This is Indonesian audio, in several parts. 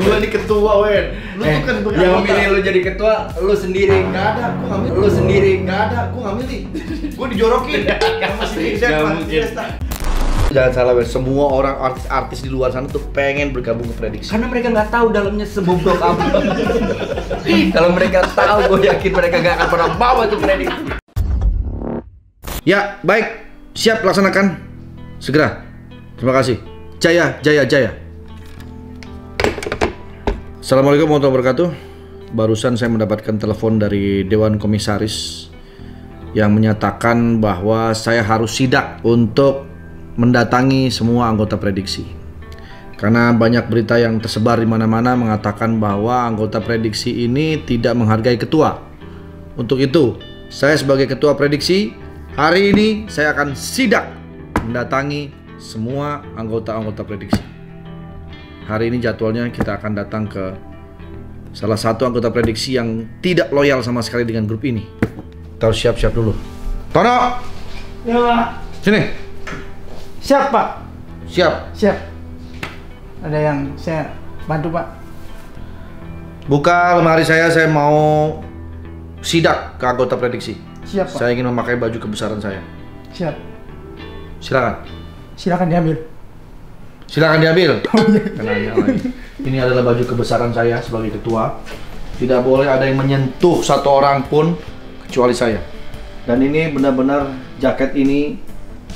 Gue ini ketua, Wen. Lu tuh kan yang memilih lu jadi ketua, lu sendiri. Nggak ada, gue nggak milih. Lu sendiri. Nggak ada, gue nggak milih. Gue dijorokin. Sama si Nggak mungkin. Jangan salah, Wen. Semua orang artis-artis di luar sana tuh pengen bergabung ke Prediksi. Karena mereka nggak tahu dalamnya sebobrok apa. Kalau mereka tahu, gue yakin mereka nggak akan pernah bawa tuh Prediksi. Ya, baik. Siap laksanakan. Segera. Terima kasih. Jaya, jaya, jaya. Assalamualaikum warahmatullahi wabarakatuh. Barusan saya mendapatkan telepon dari Dewan Komisaris yang menyatakan bahwa saya harus sidak untuk mendatangi semua anggota Prediksi. Karena banyak berita yang tersebar di mana-mana mengatakan bahwa anggota Prediksi ini tidak menghargai ketua. Untuk itu, saya sebagai ketua Prediksi, hari ini saya akan sidak mendatangi semua anggota-anggota Prediksi. Hari ini jadwalnya kita akan datang ke salah satu anggota Prediksi yang tidak loyal sama sekali dengan grup ini. Kita harus siap-siap dulu. Tono! Ya, Pak. Sini. Siap, Pak. Siap. Siap. Ada yang saya bantu, Pak. Buka lemari saya mau sidak ke anggota Prediksi. Siap, Pak. Saya ingin memakai baju kebesaran saya. Siap. Silakan. Silakan diambil. Silakan diambil. Kenanya lagi. Ini adalah baju kebesaran saya sebagai ketua. Tidak boleh ada yang menyentuh satu orang pun kecuali saya. Dan ini benar-benar jaket ini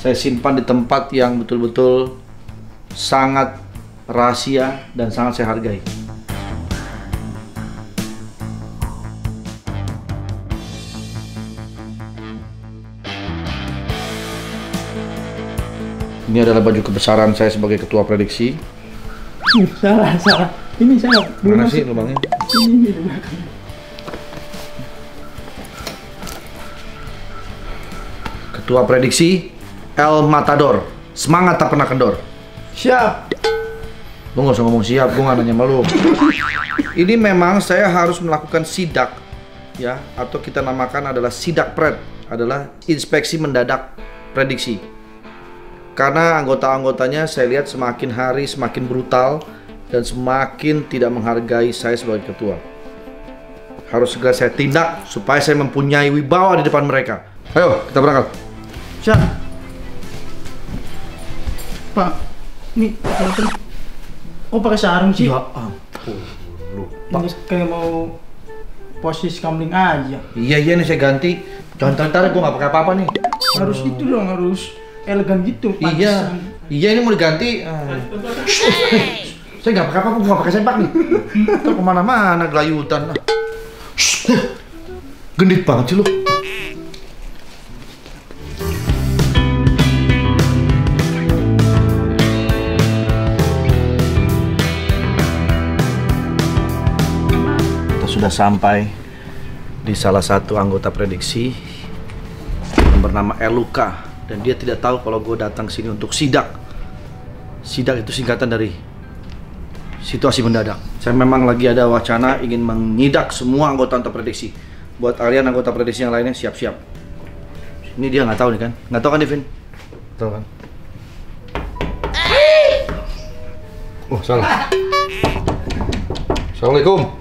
saya simpan di tempat yang betul-betul sangat rahasia dan sangat saya hargai. Ini adalah baju kebesaran saya sebagai ketua Prediksi. Salah. Ini salah. Mana sih lubangnya? Ini di belakang. Ketua Prediksi El Matador. Semangat tak pernah kendor. Siap. Lu nggak usah ngomong siap, gue nggak nanya sama lu. Ini memang saya harus melakukan sidak, ya, atau kita namakan adalah sidak pred, adalah inspeksi mendadak Prediksi. Karena anggota-anggotanya saya lihat semakin hari semakin brutal dan semakin tidak menghargai saya sebagai ketua. Harus segera saya tindak supaya saya mempunyai wibawa di depan mereka. Ayo, kita berangkat. Siap. Pak, ini kok pakai sarung sih? Ya ampun, lupa. Ini kayak mau posisi kamling aja. Iya ini saya ganti. Jangan tarik, gue nggak pakai apa-apa nih. Harus itu dong, harus elegan gitu. Iya, iya ini mau diganti. Saya nggak pakai apa-apa, gue nggak pakai sempak nih. Ntar kemana-mana gelayutan. Gendit banget sih lu. Kita sudah sampai di salah satu anggota Prediksi yang bernama Eluka. Dan dia tidak tahu kalau gue datang sini untuk sidak. Sidak itu singkatan dari situasi mendadak. Saya memang lagi ada wacana ingin menyidak semua anggota Prediksi. Buat kalian anggota Prediksi yang lainnya siap-siap. Ini dia nggak tahu nih kan? Nggak tahu kan Devin? Tahu kan? Oh salah. Assalamualaikum.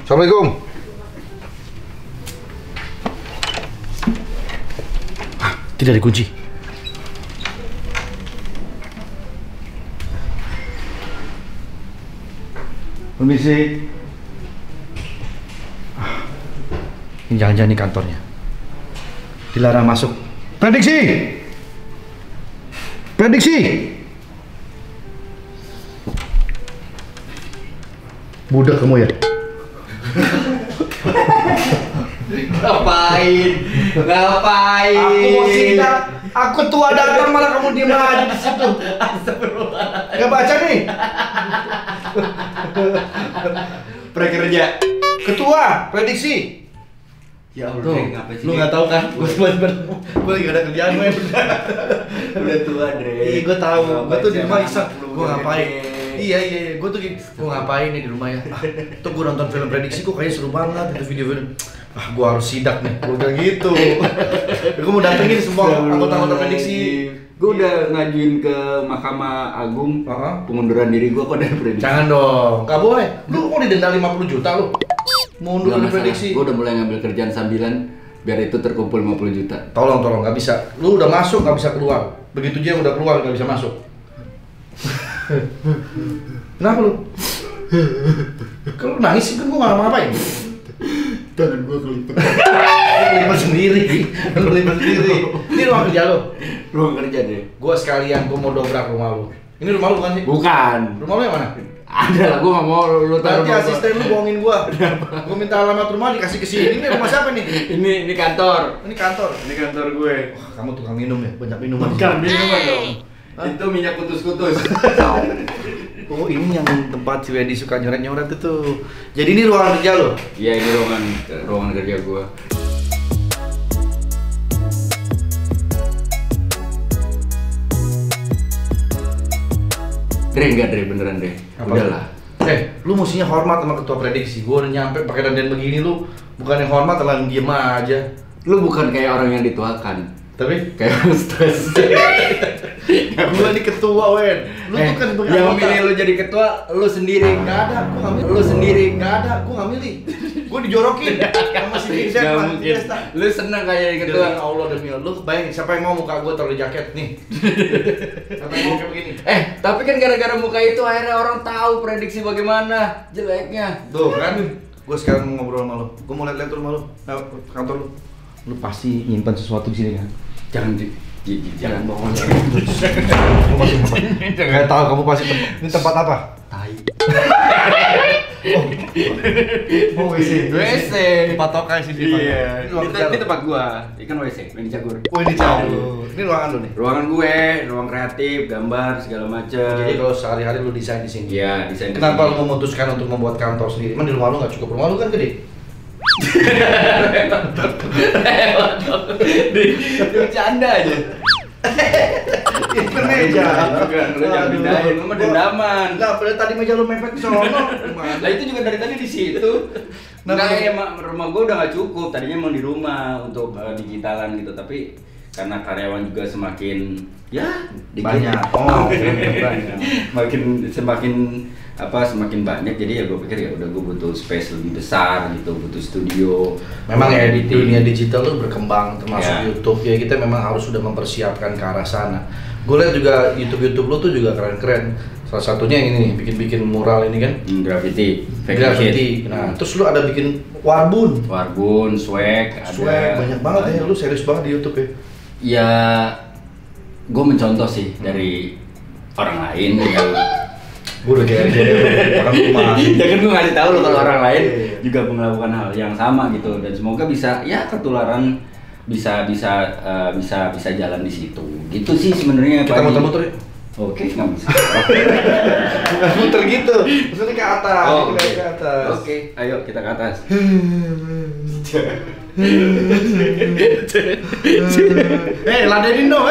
Assalamualaikum. Tidak dikunci. Permisi. Ini jangan-jangan di kantornya. Dilarang masuk. Prediksi. Prediksi. Budak kamu ya? Ngapain? Aku mau sidak. Aku tua datang malah kamu diem aja di situ. Astagfirullah. Gak baca nih. Prakerja. Ketua Prediksi. Ya Allah, Tuh, ngapain sih? lu nggak tahu kan? Gue lagi gak ada kerjaan, men. Udah tua, Dre. Iya, gue tahu. Gue tuh di rumah iseng. Ngapain? Gue ngapain? Iya. Gue tuh gue ngapain nih di rumah ya? Tuh gue nonton film Prediksi, kok kayaknya seru banget itu video-video. Gue harus sidak nih. Gue udah gitu. Gue mau datengin semua anggota-anggota Prediksi. Gue udah ngajuin ke Mahkamah Agung pengunduran diri gue kok dari prediksi. Jangan dong, nggak boleh. Lu kok didenda 50 juta lu? Mundur dari prediksi. Gue udah mulai ngambil kerjaan sambilan biar itu terkumpul 50 juta. Tolong, nggak bisa. Lu udah masuk nggak bisa keluar. Begitu dia udah keluar nggak bisa masuk. Kenapa lu? Kalau nangis sih kan gua nggak ngapain. Tangan gue kelipet. Kelipet sendiri. Ini ruang kerja lo. Ruang kerja deh. Gua sekalian mau dobrak rumah lu. Ini rumah lu kan sih? Bukan. Rumah lu yang mana? Ada lah, gue nggak mau lu taruh. Nanti asisten lu bohongin gua. Gua minta alamat rumah dikasih ke sini. Ini rumah siapa nih? Ini kantor. Ini kantor. Ini kantor gue. Wah, kamu tukang minum ya? Banyak minuman. Bukan minuman dong. Itu minyak kutus-kutus. Oh, ini yang tempat si Wendy suka nyoret-nyoret itu. Jadi ini ruangan kerja lo? Iya, ini ruangan kerja gue. Enggak Dre, beneran deh. Udahlah. Lu mestinya hormat sama ketua prediksi. Gua udah nyampe pakai dandan begini lu bukannya hormat, malah diem aja. Lu bukan kayak orang yang dituakan. Tapi kayak orang stres. Gua ini ketua, Wen. Lu tuh kan yang milih lu jadi ketua, lu sendiri. Nggak ada, gua nggak milih. Lu sendiri. Nggak ada, gua nggak milih. Gua dijorokin sama si Vincent. Nggak mungkin. Lu seneng kayak jadi ketua. Ya Allah demi Allah. Lu bayangin siapa yang mau muka gua taruh di jaket nih. Siapa yang mau kayak begini? Tapi kan gara-gara muka itu akhirnya orang tahu prediksi bagaimana jeleknya. Tuh kan, gua sekarang mau ngobrol sama lu. Gua mau lihat rumah lu, kantor lu. Lu pasti nyimpan sesuatu di sini kan? Jangan bohong. Jangan tahu kamu pasti ini tempat apa? Tai. Oh, WC. WC. Patokan sih. Iya. Ini tempat gua. Ikan WC, main cagur. Oh, ini cagur. Ini ruangan lu nih. Ruangan gue, ruang kreatif, gambar segala macam. Jadi kalau sehari-hari lu desain di sini. Iya, desain. Kenapa lu memutuskan untuk membuat kantor sendiri? Emang di rumah lu nggak cukup? Rumah lu kan gede. Bercanda aja. Itu meja. Bukan, lu jangan pindahin, lu mah dendaman. Lah, padahal tadi meja lu mepet ke sono. Lah itu juga dari tadi di situ. Nah, emang rumah gua udah nggak cukup. Tadinya emang di rumah untuk digitalan gitu, tapi karena karyawan juga semakin banyak. Semakin banyak, jadi ya gue pikir ya udah gue butuh space lebih besar gitu, butuh studio. Memang ya di dunia digital tuh berkembang, termasuk Ya. YouTube ya, kita memang harus sudah mempersiapkan ke arah sana. Gue lihat juga YouTube lu tuh juga keren-keren. Salah satunya yang ini nih, bikin mural ini kan? Graffiti, Graffiti. Nah, terus lu ada bikin warbun, swag, banyak banget ya. Lu serius banget di YouTube ya? Ya, gue mencontoh sih dari orang lain yang Gue udah kayak orang rumah. ya kan gue ngasih tahu lo kalau orang lain juga melakukan hal yang sama gitu, dan semoga bisa ya ketularan, bisa jalan di situ. Gitu sih sebenarnya. Kita muter-muter ya? Oke, nggak bisa. Bukan muter gitu, maksudnya ke atas. Oke. Ke atas. Oke, ayo kita ke atas. Ladenin dong,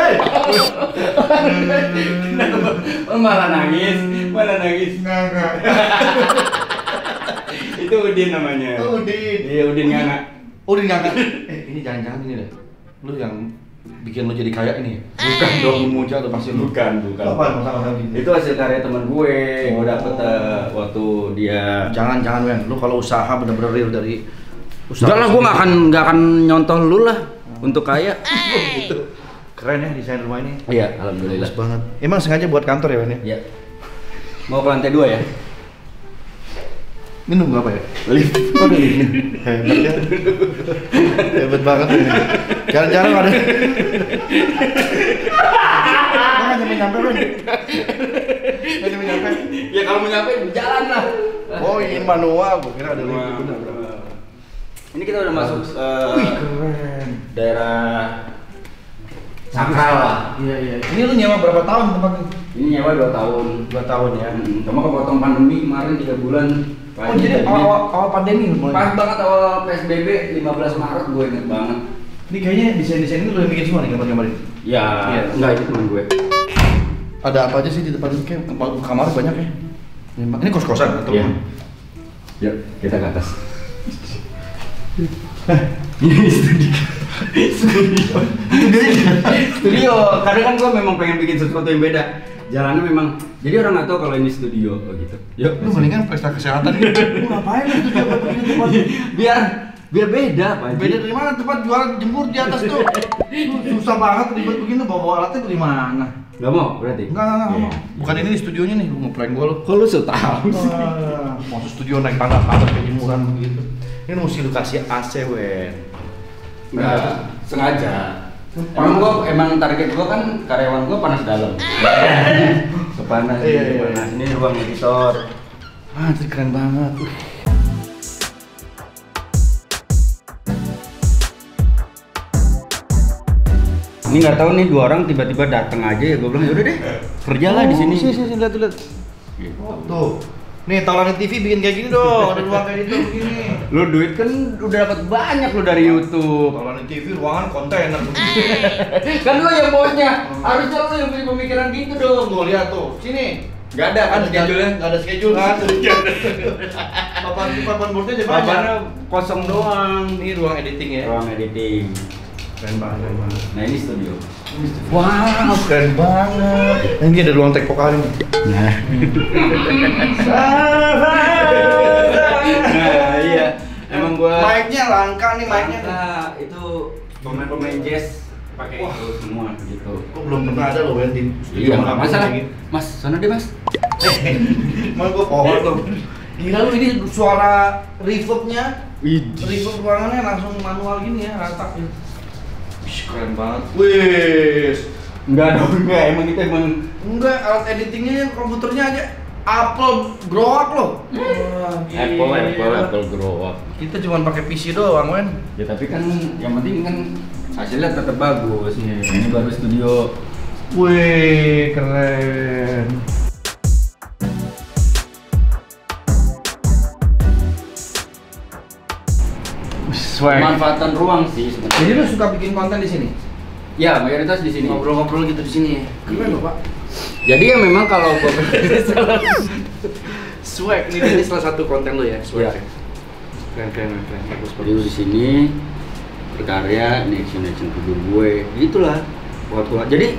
Kenapa? Malah nangis. Enggak. Itu Udin namanya. Udin. Iya, Udin Nganga. Udin Nganga. Ini jangan-jangan ini deh. Lu yang bikin lu jadi kaya ini ya? Bukan dong, Muja tuh pasti lu. Bukan. Apa masalah gitu? Itu hasil karya teman gue. Gue dapet waktu dia. Jangan Wen. Lu kalau usaha bener-bener real dari usaha. Enggak lah, gue nggak akan nyontoh lu lah untuk kaya. Gitu. Keren ya desain rumah ini. Iya, alhamdulillah. Bagus banget. Emang sengaja buat kantor ya Wen ya? Iya. Mau ke lantai 2 ya? Minum apa ya? Lift. Oh, hebat ya. Hebat banget ini. Jarang-jarang ada. Nggak nyampe, Wen. Nggak nyampe. Ya kalau mau nyampe jalan lah. Oh, ini manual. Gua kira ada lift. Ini kita udah masuk Keren. daerah sakral lah. Iya. Ini lu nyewa berapa tahun tempat ini? Ini nyewa 2 tahun. 2 tahun ya. Cuma kepotong pandemi kemarin 3 bulan. Oh, jadi awal pandemi mulai. Pas banget awal PSBB 15 Maret, gue inget banget. Ini kayaknya desain-desain ini lu yang bikin semua nih gambar-gambar ini. Ya, enggak, itu teman gue. Ada apa aja sih di depan ini? Kayak kamar banyak ya. Ini kos-kosan atau? Iya. Yuk, kita ke atas. Ini studio. Studio, karena kan gue memang pengen bikin sesuatu yang beda. Jalannya memang, jadi orang nggak tahu kalau ini studio begitu. Yuk, Lu mendingan pesta kesehatan gitu. Lu ngapain lu studio kayak begini tempat? biar beda Pak. Beda dari mana tempat jualan jemur di atas tuh? Lu susah banget ribet begini bawa alatnya dari mana? Gak mau berarti? Enggak mau. Bukan ini di studionya nih, lu ngeprank gua lu. Kok lu so tahu sih? Masuk studio naik tangga ke atas kayak jemuran begitu. Ini mesti lu kasih AC, Wen. Enggak, sengaja. Emang target gua kan karyawan gua panas dalam. Kepanas, panas. Ini ruang editor. Ah, itu keren banget. Ini nggak tahu nih dua orang tiba-tiba datang aja ya, gua bilang ya udah deh kerjalah di sini. Sini lihat. Tuh. Nih, Taulanan TV bikin kayak gini dong, ada ruang kayak gitu begini. Lu duit kan udah dapat banyak lu dari YouTube. Taulanan TV ruangan kontainer. Kan lu yang bosnya, harusnya lu yang punya pemikiran gitu dong. Tuh lihat tuh, sini. Gak ada kan schedule-nya? Gak ada schedule kan? Papan boardnya aja banyak. Papannya kosong doang. Ini ruang editing ya? Ruang editing. Keren banget. Nah ini studio. Wow, keren banget. Ini ada ruang take vokal ini. Nah iya. Emang gua Mic-nya langka nih mic-nya. Itu pemain-pemain jazz pakai itu semua gitu. Kok belum pernah ada loh Wen di Iya, nggak masalah. Mas, sana deh mas. Mal gua pohon loh. Gila lu ini suara reverb-nya. Reverb ruangannya langsung manual gini ya, rata gitu. Wih, keren banget. Wih. Enggak dong, enggak. Emang itu emang Enggak, alat editingnya komputernya aja Apple grow up loh. Apple grow up. Kita cuma pakai PC doang, Wen. Ya tapi kan yang penting kan hasilnya tetap bagus. Iya. Ini baru studio. Wih, keren. Pemanfaatan ruang sih sebenarnya. Jadi lu suka bikin konten di sini? Ya, mayoritas di sini. Ngobrol-ngobrol gitu di sini. Keren loh, Pak. Jadi ya memang kalau Swag ini salah satu konten lo ya, swag. Iya. Keren. Bagus. Jadi di sini berkarya, ini action figur gue, gitulah. Jadi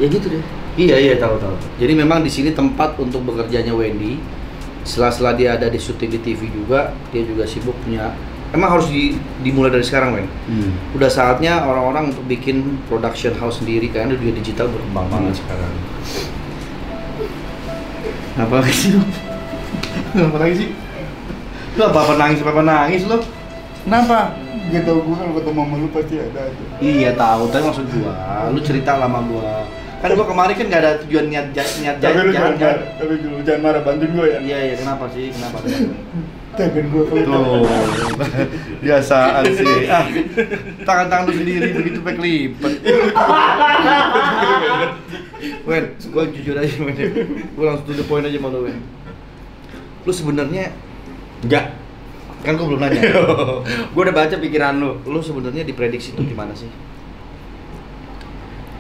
ya gitu deh. Iya tahu. Jadi memang di sini tempat untuk bekerjanya Wendy. Setelah dia ada di syuting di TV juga, dia juga sibuk punya. Emang harus dimulai dari sekarang, Wen. Udah saatnya orang-orang untuk bikin production house sendiri karena dunia digital berkembang banget sekarang. Apa lagi sih lo? Apa lagi sih? Lo apa nangis lo? Kenapa? Gak tau gue kalau ketemu sama lu pasti ada aja. Iya tahu, tapi maksud gua, lu cerita lama gua. Kan gua kemarin kan nggak ada tujuan niat Tapi lu jangan marah, bantuin gue ya. Iya, kenapa sih? Kenapa? Tangan gue kalau Tuh, biasaan sih. Tangan-tangan lu sendiri begitu pakai lipat. Wen, gua jujur aja, Wen. Gua langsung to the point aja sama lu, Wen. Lu sebenarnya Enggak. kan gua belum nanya. Gue udah baca pikiran lu. Lu sebenarnya diprediksi tuh gimana sih?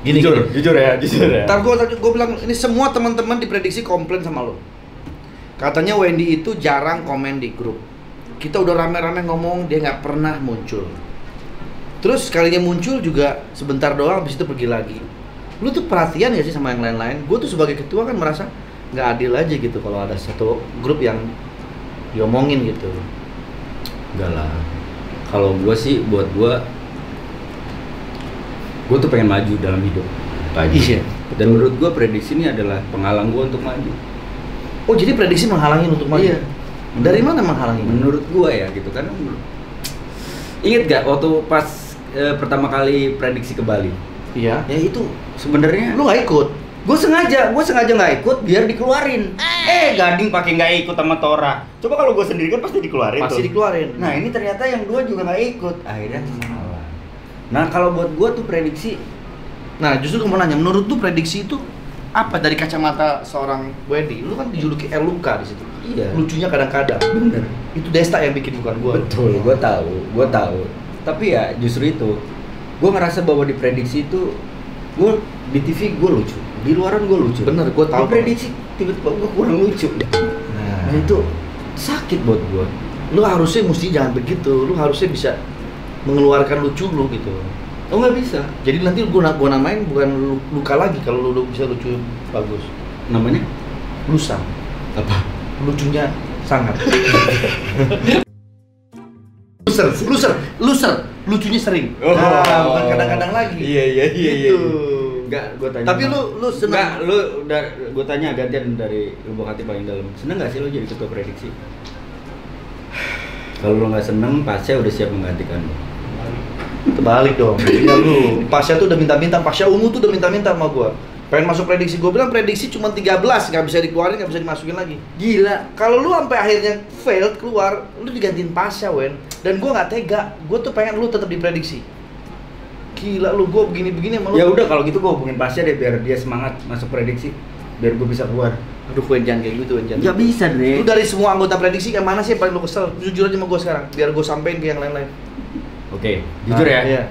Jujur ya. Ntar gue bilang ini semua teman-teman diprediksi komplain sama lo. Katanya Wendy itu jarang komen di grup. Kita udah rame-rame ngomong dia nggak pernah muncul. Terus sekalinya muncul juga sebentar doang, habis itu pergi lagi. Lu tuh perhatian ya sih sama yang lain-lain? Gue tuh sebagai ketua kan merasa nggak adil aja gitu kalau ada satu grup yang diomongin gitu. Enggak lah. Kalau gue sih buat gue tuh pengen maju dalam hidup. Iya. Dan menurut gue prediksi ini adalah penghalang gue untuk maju. Oh jadi prediksi menghalangi untuk maju? Iya. Dari mana menghalangi? Menurut gue ya gitu kan. Ingat gak waktu pas pertama kali prediksi ke Bali? Iya. Ya itu sebenarnya Lu nggak ikut? gue sengaja nggak ikut biar dikeluarin. Gading pakai nggak ikut sama Tora. Coba kalau gue sendiri kan pasti dikeluarin. Pasti tuh. dikeluarin. Nah ini ternyata yang dua juga nggak ikut. Akhirnya salah. Nah kalau buat gue tuh prediksi. Nah justru gue mau nanya, menurut tuh prediksi itu apa dari kacamata seorang Wendy? Lu kan dijuluki Luka di situ. Iya. Lucunya kadang-kadang. Bener. Itu Desta yang bikin, bukan gua. Betul, gue tahu. Tapi ya justru itu, gue ngerasa bahwa di prediksi itu, gue di TV gue lucu, di luaran gue lucu. Bener, gue tahu. Di prediksi tiba-tiba gue kurang lucu. Nah itu sakit buat gue. Lu harusnya mesti jangan begitu. Lu harusnya bisa mengeluarkan lucu lu gitu. Oh nggak bisa. Jadi nanti gua namain bukan luka lagi kalau lu bisa lucu bagus. Namanya? Lusa. Apa? Lucunya sangat. Loser. Lucunya sering. Oh. Nah, bukan kadang-kadang lagi. Iya. Gitu. Enggak, gua tanya. Tapi lu seneng. Enggak, lu udah gua tanya gantian dari lubuk hati paling dalam. Seneng enggak sih lu jadi ketua prediksi? Kalau lu nggak seneng, Pasha udah siap menggantikan lu. Terbalik dong. Tinggal lu. Pasha tuh udah minta-minta, Pasha Ungu tuh udah minta-minta sama gua. Pengen masuk prediksi, gua bilang prediksi cuma 13, nggak bisa dikeluarin, nggak bisa dimasukin lagi. Gila. Kalau lu sampai akhirnya failed keluar, lu digantiin Pasha, Wen. Dan gua nggak tega. Gua tuh pengen lu tetap diprediksi. Gila lu, gua begini-begini sama lu. Ya udah kalau gitu gua hubungin Pasha deh biar dia semangat masuk prediksi. Biar gua bisa keluar. Aduh, Wen, jangan kayak gitu, Wen. Nggak bisa deh. Lu dari semua anggota prediksi yang mana sih yang paling lu kesel? Jujur aja sama gua sekarang, biar gua sampein ke yang lain-lain. Oke, jujur ya. Iya.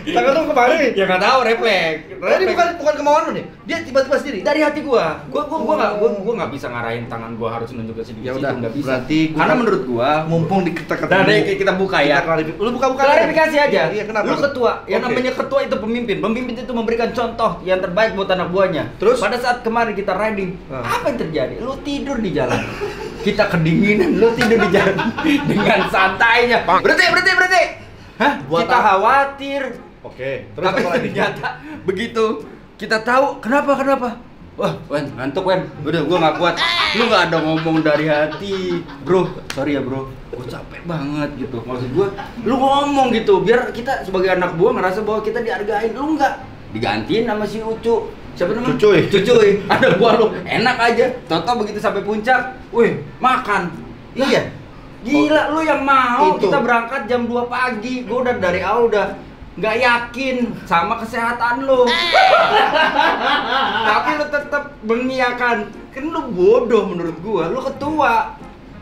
Tangan lu kemana nih? Ya nggak tahu, refleks. Ini bukan kemauan lu nih. Dia tiba-tiba sendiri. Dari hati gua nggak bisa ngarahin tangan gua harus nunjuk ke sini. Ya udah, nggak bisa. berarti gua Karena menurut gua, mumpung di kita nah, kita buka ya. Lu buka-buka Klarifikasi aja. Iya, kenapa? Lu ketua. Yang Oke. namanya ketua itu pemimpin. Pemimpin itu memberikan contoh yang terbaik buat anak buahnya. Terus? Pada saat kemarin kita riding, apa yang terjadi? Lu tidur di jalan. Kita kedinginan, lu tidur di jalan dengan santainya. Berhenti. Hah? Buat Kita apa? khawatir. Oke, terus Tapi apa lagi? ternyata begitu kita tahu kenapa? Wah, Wen, ngantuk Wen. Udah, gua nggak kuat. Lu nggak ada ngomong dari hati, bro. Sorry ya bro, gua capek banget gitu. Maksud gua, lu ngomong gitu, biar kita sebagai anak buah ngerasa bahwa kita dihargain. Lu nggak digantiin sama si Ucu. Siapa namanya? Cucuy. Ada buah lu, enak aja. Toto begitu sampai puncak, wih, makan. Iya. Gila, lu yang mau Itu. kita berangkat jam 2 pagi. Gua udah dari awal udah nggak yakin sama kesehatan lu. Tapi lu tetap mengiyakan. Kan lu bodoh menurut gua, lu ketua.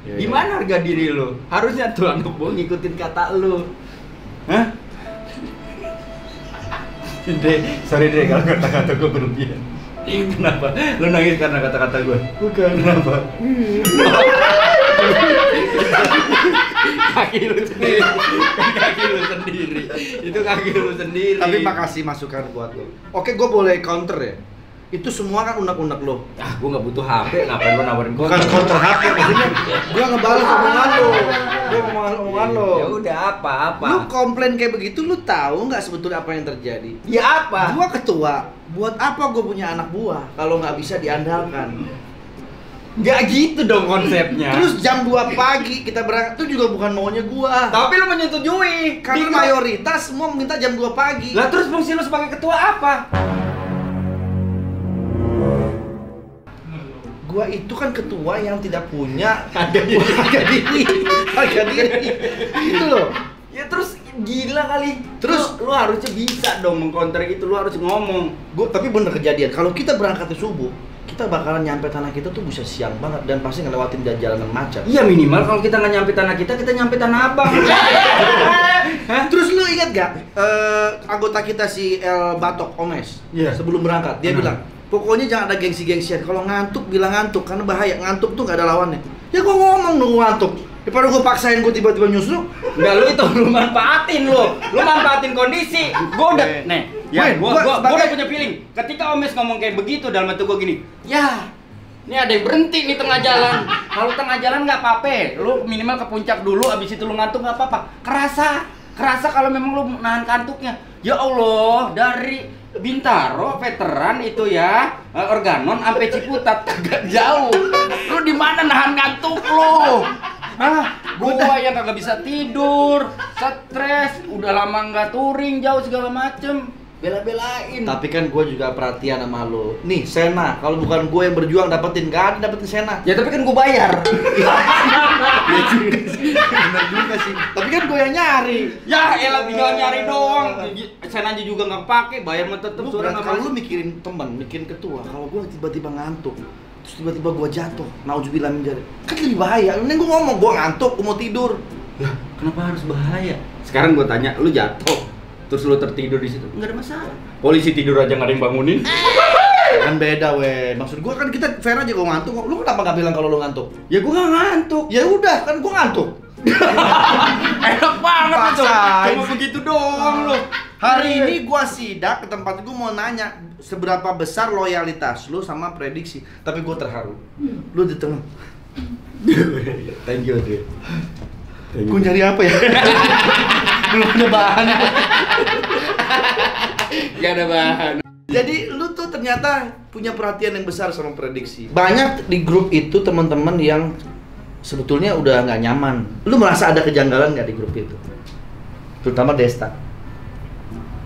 Iya, Gimana harga diri lu? Harusnya tuh anak gua ngikutin kata lu. Hah? Sorry deh kalau kata-kata gua berlebihan. Kenapa? Lu nangis karena kata-kata gua? Bukan. Kenapa? Kaki lu sendiri. Itu kaki lu sendiri. Tapi makasih masukan buat lo. Oke, gue boleh counter ya. Itu semua kan unek-unek lo. Ah, gua nggak butuh HP, ngapain lu nawarin gua? Bukan counter HP, maksudnya gue ngebalas omongan lo. Gue omongan lo. Ya udah apa? Lu komplain kayak begitu, lu tahu nggak sebetulnya apa yang terjadi? Ya apa? Gua ketua, buat apa gue punya anak buah kalau nggak bisa diandalkan? Nggak gitu dong konsepnya. Terus jam 2 pagi kita berangkat, itu juga bukan maunya gua. Tapi lu menyetujui. Karena mayoritas semua minta jam 2 pagi. Lah terus fungsi lu sebagai ketua apa? Gua itu kan ketua yang tidak punya harga diri. Itu loh. Ya terus gila kali. Terus lu harusnya bisa dong mengkonter itu, lu harus ngomong. Tapi bener kejadian. Kalau kita berangkat di subuh, kita bakalan nyampe tanah kita tuh bisa siang banget dan pasti ngelewatin jalanan macet. Iya minimal kalau kita nggak nyampe tanah kita nyampe tanah abang. Terus lu ingat gak anggota kita si El Batok Omes? Iya. Sebelum berangkat dia bilang, pokoknya jangan ada gengsi-gengsian. Kalau ngantuk bilang ngantuk karena bahaya. Ngantuk tuh gak ada lawannya. Ya gua ngomong nunggu ngantuk. Daripada gua paksain gua tiba-tiba nyusul. Enggak, lu manfaatin lu manfaatin kondisi. Gua udah gua udah punya feeling. Ketika Omes ngomong kayak begitu dalam hati gua gini, ya ini ada yang berhenti nih tengah jalan. Kalau tengah jalan nggak apa-apa, lu minimal ke puncak dulu, abis itu lu ngantuk nggak apa-apa. Kerasa kalau memang lu nahan kantuknya. Ya Allah, dari Bintaro veteran itu ya, Organon sampai Ciputat agak jauh. Lu di mana nahan ngantuk lu? Gua yang kagak bisa tidur, stres, udah lama nggak touring jauh segala macem. Bela-belain. Tapi kan gue juga perhatian sama lo. Nih, Sena, kalau bukan gue yang berjuang dapetin, gak ada dapetin Sena. Ya tapi kan gue bayar. Ya juga sih, bener juga sih. Tapi kan gue yang nyari. Ya elah tinggal nyari doang. Senanya juga nggak pakai, bayar mah tetep. Kalau lu mikirin teman, mikirin ketua, kalau gue tiba-tiba ngantuk, terus tiba-tiba gue jatuh, nauzubillah min dzalik, kan lebih bahaya. Mending gue ngomong, gue ngantuk, gue mau tidur. Lah, kenapa harus bahaya? Sekarang gue tanya, lu jatuh, terus lu tertidur di situ, nggak ada masalah. Polisi tidur aja nggak ada yang bangunin. Kan beda, Wen. Maksud gua kan kita fair aja gua ngantuk. Lu kenapa nggak bilang kalau lu ngantuk? Ya gua nggak ngantuk. Ya udah, kan gua ngantuk. Enak banget itu. Paksain. Cuma begitu doang lu. Hari ini gua sidak ke tempat gua mau nanya seberapa besar loyalitas lu sama prediksi. Tapi gua terharu. Lu di tengah. Thank you, Dre. Gua nyari apa ya? Belum ada bahan. Gak ada bahan. Jadi lu tuh ternyata punya perhatian yang besar sama prediksi. Banyak di grup itu teman-teman yang sebetulnya udah nggak nyaman. Lu merasa ada kejanggalan nggak di grup itu? Terutama Desta.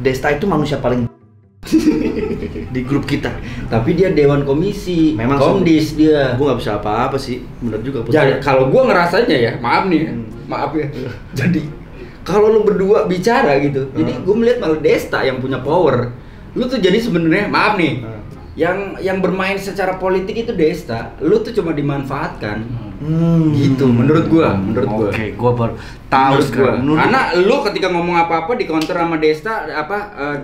Desta itu manusia paling di grup kita. Tapi dia dewan komisi, Memang komdis dia. Gue nggak bisa apa-apa sih, bener juga. Jadi kalau gua ngerasanya ya, maaf nih, maaf ya. Jadi kalau lu berdua bicara gitu, jadi gua melihat malah Desta yang punya power. Lu tuh jadi sebenarnya maaf nih, yang bermain secara politik itu Desta. Lu tuh cuma dimanfaatkan. Gitu menurut gua. Oke, gua baru tahu sekarang. Karena lu ketika ngomong apa-apa di counter sama Desta,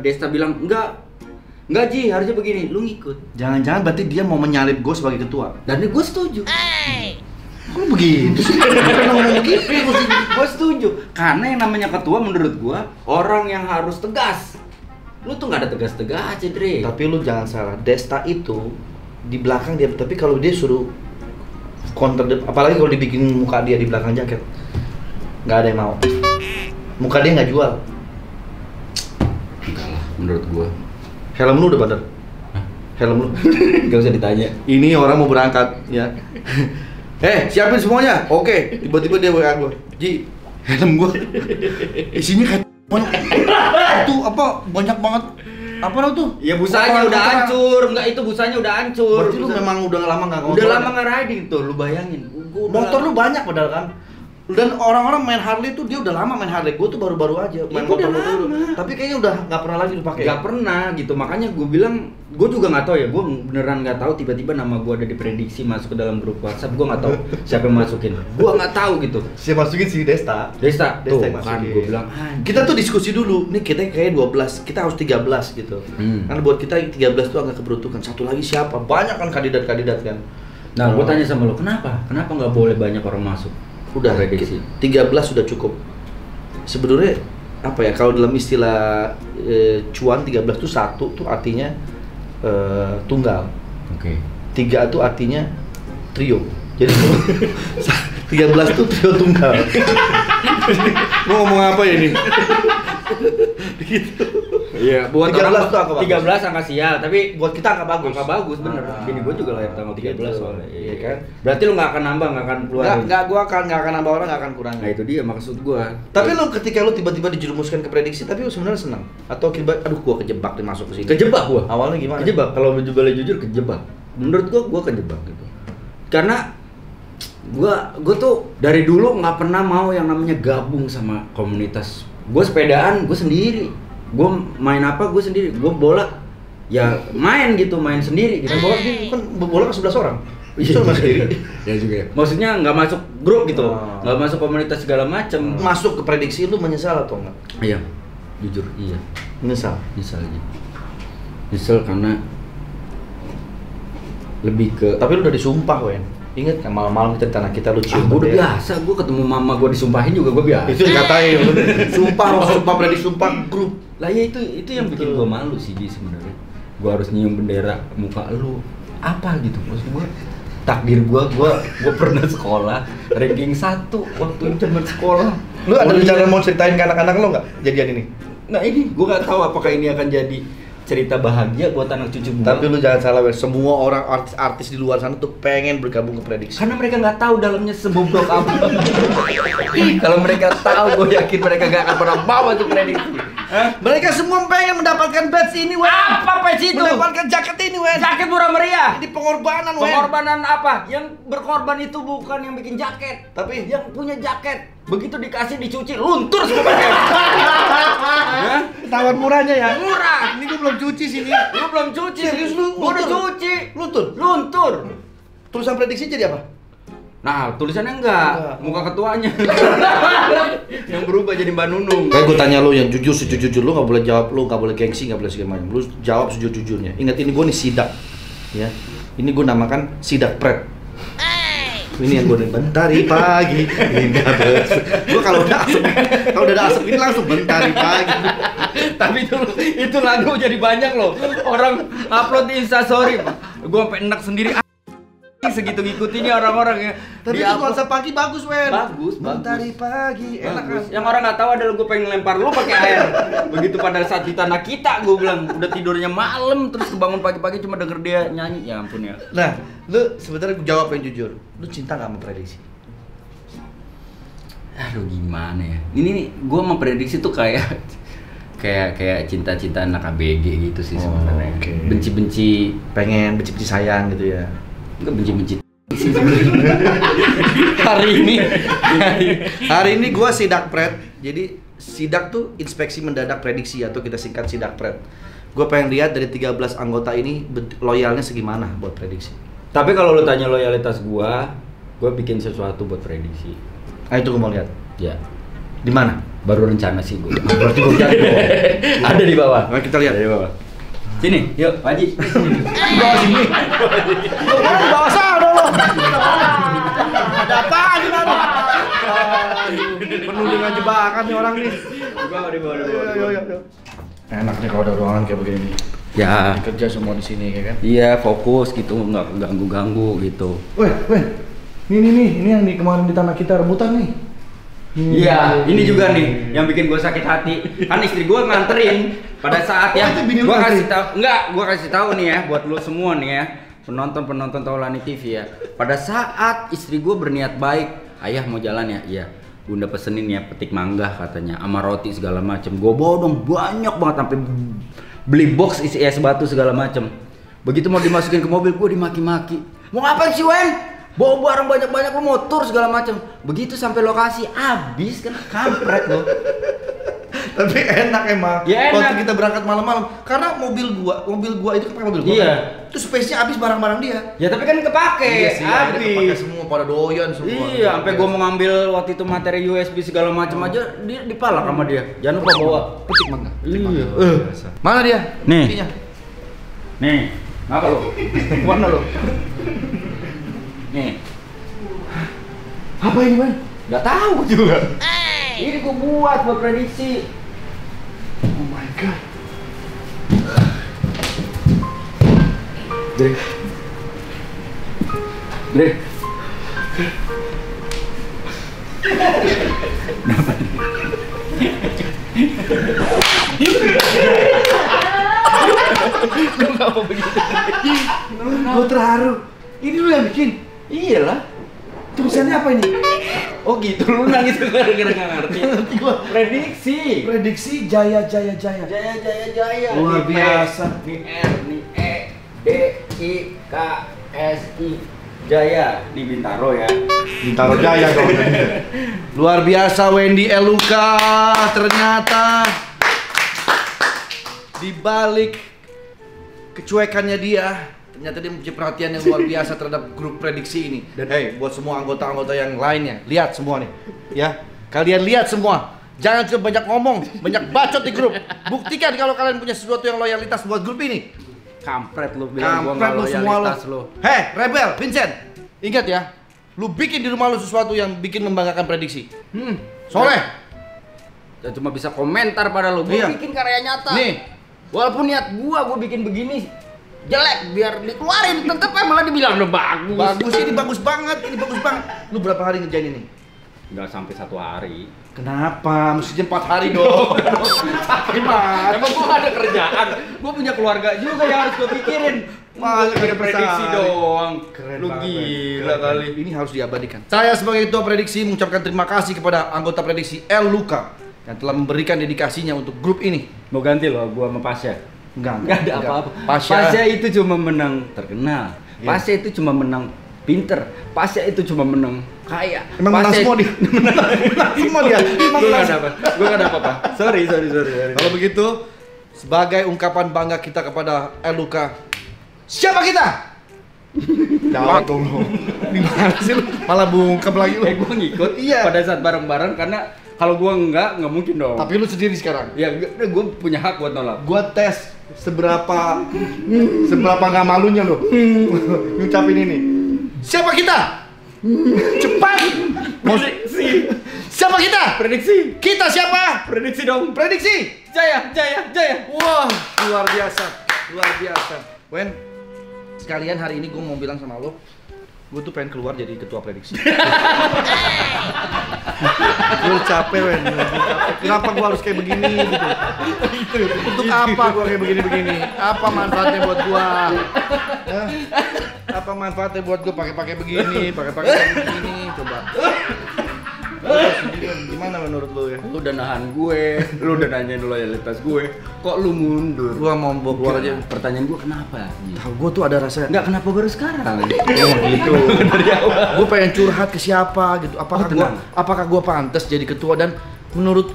Desta bilang enggak Ji, harusnya begini, lu ngikut. Jangan-jangan berarti dia mau menyalip gue sebagai ketua. Dan gue setuju. Kok lu begitu sih? Bukan ngomong gitu. Gue setuju. Karena yang namanya ketua menurut gue orang yang harus tegas. Lu tuh nggak ada tegas-tegas aja, Dre. Tapi lu jangan salah, Desta itu di belakang dia, tapi kalau dia suruh counter, apalagi kalau dibikin muka dia di belakang jaket, nggak ada yang mau. Muka dia nggak jual. Enggak lah, menurut gue. Helm lu udah bener? Helm lu? Gak usah ditanya. Ini orang mau berangkat, ya. Siapin semuanya. Oke. Tiba-tiba dia WA gua. Ji, helm gua isinya kayak itu apa banyak banget. Apa lo tuh? Ya busanya udah hancur. Enggak, itu busanya udah hancur. Berarti lu memang udah lama nggak ngotor. Udah lama nggak riding tuh, lu bayangin. Motor lu banyak padahal kan. Dan orang-orang main Harley tuh dia udah lama main Harley. Gua tuh baru-baru aja main motor dulu. Tapi kayaknya udah nggak pernah lagi lu pakai. Gak pernah gitu, makanya gue bilang, gue juga nggak tahu ya, gue beneran nggak tahu tiba-tiba nama gue ada diprediksi masuk ke dalam grup WhatsApp, gue nggak tahu siapa yang masukin, gue nggak tahu gitu. Siapa masukin si Desta? Desta tuh yang kan masukin. gue bilang, kita tuh diskusi dulu, nih kita kayak 12, kita harus 13 gitu. Karena buat kita 13 tuh agak keberuntungan. Satu lagi siapa? Banyak kan kandidat-kandidat kan. Nah, gue tanya sama lo, kenapa nggak boleh banyak orang masuk? Udah prediksi 13 sudah cukup. Sebenarnya apa ya, kalau dalam istilah cuan 13 tuh satu tuh artinya tunggal. Oke. 3 tuh artinya trio. Jadi 13 tuh trio tunggal. Mau ngomong apa ini? Gitu. Iya, buat 13 orang tuh angka bagus. 13 angka sial, tapi Buat kita angka bagus. angka bagus bener. Bini gue juga lahir tanggal 13 Gitu. soalnya. Iya kan? Berarti lu nggak akan nambah, nggak akan keluar. Gua nggak akan nambah orang, nggak akan kurang. Nah, itu dia maksud gua. Tapi lu ketika lu tiba-tiba dijerumuskan ke prediksi, tapi lu sebenarnya senang atau aduh gua kejebak nih masuk ke sini. Kejebak gua. Awalnya gimana? Kejebak, kalau boleh jujur kejebak. Menurut gua kejebak gitu. Karena gua tuh dari dulu nggak pernah mau yang namanya gabung sama komunitas. Gua sepedaan, gua sendiri. Gua main apa, gua sendiri. Gua bola, ya main gitu, main sendiri gitu. Bola kan 11 orang. Itu sama sendiri. Ya juga ya. Maksudnya nggak masuk grup gitu, nggak masuk komunitas segala macem. Masuk ke prediksi lu menyesal atau enggak? Iya, jujur iya. Menyesal. Nyesel aja. Nyesel karena lebih ke. Tapi lu udah disumpah, Wen. Ingat kan malam-malam kita di tanah kita lu cium. Gua udah biasa, gua ketemu mama gua disumpahin juga gua biasa. Itu dikatain. Sumpah prediksi, sumpah grup. Lah ya itu yang bikin gua malu sih Ji sebenarnya. Gua harus nyium bendera muka lu. Apa gitu maksud gua? Takdir gua pernah sekolah ranking 1 waktu zaman sekolah. Lu ada rencana mau ceritain ke anak-anak lu enggak kejadian ini? Nah ini gua nggak tahu apakah ini akan jadi cerita bahagia buat anak cucu gua. Tapi lu jangan salah, Wen. Semua orang artis-artis di luar sana tuh pengen bergabung ke prediksi. Karena mereka nggak tahu dalamnya sebobrok apa. Kalau mereka tahu, gue yakin mereka nggak akan pernah bawa tuh prediksi. Mereka semua pengen mendapatkan badge ini, Wen. Apa badge itu? Mendapatkan jaket ini, Wen. Jaket murah meriah. Ini pengorbanan, Wen. Pengorbanan apa? Yang berkorban itu bukan yang bikin jaket, Tapi yang punya jaket. Begitu dikasih dicuci, luntur semua pakai. Hah? tawar murahnya ya. Murah. Ini gua belum cuci sini. Lu belum cuci. Serius lu? Gua udah Luntur? cuci. Luntur. Luntur. Tulisan prediksi jadi apa? Nah, tulisannya enggak, muka ketuanya. Yang berubah jadi Mbak Nunung. Kayak gue tanya lu yang jujur, sejujur lu nggak boleh jawab, lu nggak boleh gengsi, nggak boleh segala macam. Lu jawab sejujur-jujurnya. Ingat ini gue nih sidak. Ya, ini gue namakan sidak pret. Ini yang gue bentari pagi, indah besok. Gue kalau udah ada asap ini langsung bentari pagi. Tapi itu lagu jadi banyak loh. Orang upload di Instastory. Gue sampai enak sendiri. Segitu ngikutinnya orang-orang ya. Tapi itu nuansa pagi bagus, Wen. Bagus. Bentari pagi, enak kan? Yang orang nggak tahu adalah gue pengen lempar lu pakai air. Begitu pada saat di tanah kita, gue bilang udah tidurnya malam terus kebangun pagi-pagi cuma denger dia nyanyi. Ya ampun ya. Nah, lu sebenarnya jawab yang jujur. Lu cinta nggak sama prediksi? Aduh gimana ya. Ini nih gue memprediksi tuh kayak cinta-cinta anak ABG gitu sih sebenarnya. Okay. Benci-benci, Pengen benci-benci sayang gitu ya. enggak benci-benci sih sebenarnya. Hari ini gua sidak pret. Jadi sidak tuh inspeksi mendadak prediksi atau kita singkat sidak pret. Gua pengen lihat dari 13 anggota ini loyalnya segimana buat prediksi. Tapi kalau lu tanya loyalitas gua bikin sesuatu buat prediksi. Ah itu gua mau lihat. Ya, Di mana? baru rencana sih gua. Berarti gua cari dong. Ada di bawah. Nah, kita lihat. Di bawah. Sini, yuk, Pak Haji. Di bawah sini. Di bawah sana lo. Ada apaan di mana? Penuh dengan jebakan nih orang nih. Di bawah. Yo. Enaknya kalau ada ruangan kayak begini. Ya, Kerja semua di sini ya kan? iya fokus gitu, nggak ganggu-ganggu gitu. Weh. Ini yang di kemarin di tanah kita rebutan nih. Iya, ini juga nih yang bikin gue sakit hati. Kan istri gue nganterin pada saat ya. Gue kasih tahu, gue kasih tahu nih ya buat lo semua nih ya, penonton Taulani TV ya. Pada saat istri gue berniat baik, ayah mau jalan ya, iya. Bunda pesenin ya petik mangga katanya, sama roti segala macem. Gue bawa dong banyak banget sampai beli box isi es batu segala macem. Begitu mau dimasukin ke mobil, gue dimaki-maki. Mau ngapain sih Wen? Bawa barang banyak-banyak lo motor segala macam. Begitu sampai lokasi habis kan kampret lo. Tapi enak emang. Ya, enak. Waktu kita berangkat malam-malam, karena mobil gua itu kan pakai mobil gua. Iya. Kan? Itu space-nya habis barang-barang dia. Ya tapi kan kepake, Iya sih, akhirnya kepake habis. semua pada doyan semua. Iya, sampai gua mau ngambil waktu itu materi USB segala macam aja dia dipalak sama dia. Jangan lupa bawa petik mangga. Iya. Mana dia? Nih. Buktinya. Nih, ngapa lo? Warna lo? Nih. Apa ini, Man? Gak tahu juga. Ini gua buat prediksi. Oh my god. Dre. Kenapa begitu? Gua terharu. Ini lu yang bikin? Iyalah. Tulisannya apa ini? Oh gitu, lu nangis gara-gara nggak ngerti. Gua Prediksi. prediksi jaya. Jaya. Luar Nih P, biasa. Nih R, nih E, D, I, K, S, I, Jaya. Nih Bintaro ya. Bintaro Jaya dong. Luar biasa Wendy Eluka, ternyata di balik kecuekannya dia, ternyata dia mempunyai perhatian yang luar biasa terhadap grup prediksi ini. Dan buat semua anggota-anggota yang lainnya, lihat semua nih, ya. Kalian lihat semua. Jangan cuma banyak ngomong, banyak bacot di grup. Buktikan kalau kalian punya sesuatu yang loyalitas buat grup ini. Kampret lu bilang gua Kampret nggak lu semua lu. loyalitas lu. Hei, Rebel, Vincent. Ingat ya, lu bikin di rumah lu sesuatu yang bikin membanggakan prediksi. Soleh. Ya cuma bisa komentar pada lu. Gua Iya. bikin karya nyata. Nih. Walaupun niat gua bikin begini jelek biar dikeluarin, tetep malah dibilang udah bagus. Bagus, ini bagus banget, ini bagus banget. Lu berapa hari ngerjain ini? Nggak sampai 1 hari. Kenapa? Mesti 4 hari dong. Capek banget. Emang gua ada kerjaan, gua punya keluarga juga yang harus gua pikirin. Masa Gua ada prediksi sehari. doang. Keren Lu banget. gila Keren. kali. Ini harus diabadikan. Saya sebagai ketua prediksi mengucapkan terima kasih kepada anggota prediksi El Luka yang telah memberikan dedikasinya untuk grup ini. Mau ganti loh gua sama Pasha. Nggak ada apa-apa. Pasha itu cuma menang terkenal. Iya. Pasha itu cuma menang pinter. Pasha itu cuma menang kaya. Emang menang Pasha semua dia. Menang semua dia. Emang Gua menang nggak dapat. Gua nggak dapat apa. Sorry. Kalau begitu, sebagai ungkapan bangga kita kepada El Luka, siapa kita? Jawab dong. Gimana sih lu? Malah bungkam lagi lu. Gua ngikut Iya. pada saat bareng-bareng karena Kalau gua nggak mungkin dong. Tapi lu sendiri sekarang. Ya, gua punya hak buat nolak. Gua tes seberapa nggak malunya lo ngucapin ini. Siapa kita? Cepat. Prediksi. Siapa kita? Prediksi. Kita siapa? Prediksi dong. Prediksi. Jaya. Wah, luar biasa. Wen, sekalian hari ini gue mau bilang sama lo, gue tuh pengen keluar jadi ketua prediksi. Gue capek, Wen. Kenapa gue harus kayak begini gitu? Untuk apa gue kayak begini? Apa manfaatnya buat gue? Apa manfaatnya buat gue pakai begini? Coba. Gimana menurut lo ya? Lu udah nahan gue, lu udah nanyain loyalitas gue, kok lu mundur? Gua mau bokor aja. Pertanyaan gue kenapa? Tahu gue tuh ada rasa Nggak kenapa baru sekarang? gitu. Dari awal. Gue pengen curhat ke siapa gitu. tenang. Apakah gue pantas jadi ketua, dan menurut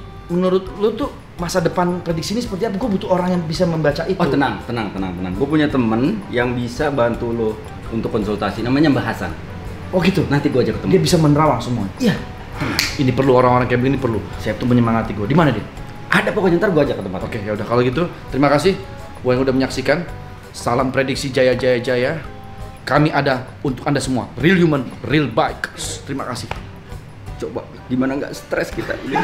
lu tuh masa depan prediksi ini seperti apa? Gue butuh orang yang bisa membaca itu. Oh tenang. Gue punya temen yang bisa bantu lo untuk konsultasi, namanya Mbak Hasan. Oh gitu. Nanti gue ajak ketemu. Dia bisa menerawang semua. Iya. Ini perlu orang-orang kayak begini perlu. Saya tuh menyemangati gue. Di mana dia? Ada pokoknya, ntar gue ajak ke tempat. Oke, ya udah kalau gitu. Terima kasih buat yang udah menyaksikan. Salam prediksi jaya. Kami ada untuk Anda semua. Real human, real bikers. Terima kasih. Coba gimana nggak stres kita ini?